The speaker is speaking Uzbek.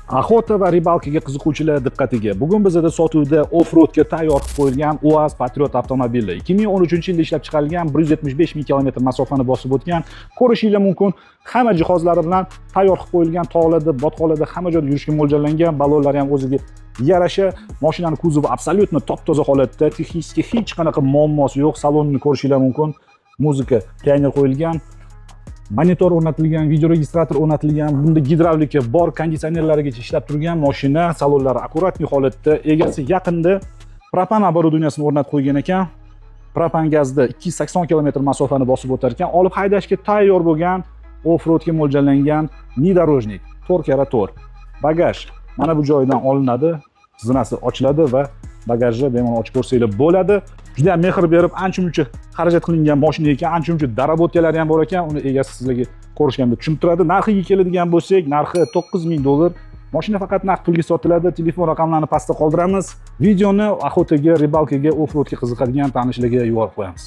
Axota va ribalkaga qiziquvchilar diqqatiga. Bugun bizda sotuvda off-roadga tayyor qilib qo'yilgan UAZ Patriot avtomobili. 2013-yilda ishlab chiqarilgan, 175 ming kilometr masofani bosib o'tgan, ko'rishingiz mumkin, hamma jihozlari bilan tayyor qilib qo'yilgan, tog'larda, botqoqlarda hamma joyda yurishga mo'ljallangan, ballonlari ham o'ziga yarasha. Mashinaning kuzovi absolyutno top-toza holatda, texnik hech qanaqa muammosi yo'q. Salonni ko'rishingiz mumkin. Muzika pianer qo'yilgan. Monitor o'rnatilgan, video registrator o'rnatilgan, bunda gidravlika bor, konditsionerlarigacha ishlab turgan mashina, salonlari akkuratniy holatda. Egasi yaqinda propan оборудованиесini o'rnatib qo'ygan ekan. Propan gazda 280 km masofani bosib o'tar ekan. Olib haydashga tayyor bo'lgan, off-roadga mo'ljallangan внедорожник 4x4. Bagaj mana bu joydan olinadi, zinasi ochiladi va bagajni bemalol ochib ko'rsanglar bo'ladi. Juda ham mehr berib, ancha-muncha xarajat qilingan mashina ekan, ancha-muncha darobotkalari ham bor ekan. Uni egasi sizlarga ko'rishganda tushuntiradi. Narxiga keladigan bo'lsak, narxi $9000. Mashina faqat naqd pulga sotiladi. Telefon raqamlarini pastda qoldiramiz. Videoni Axotaga, ribalkaga, off-roadga qiziqadigan tanishlarga yuborib qo'yamiz.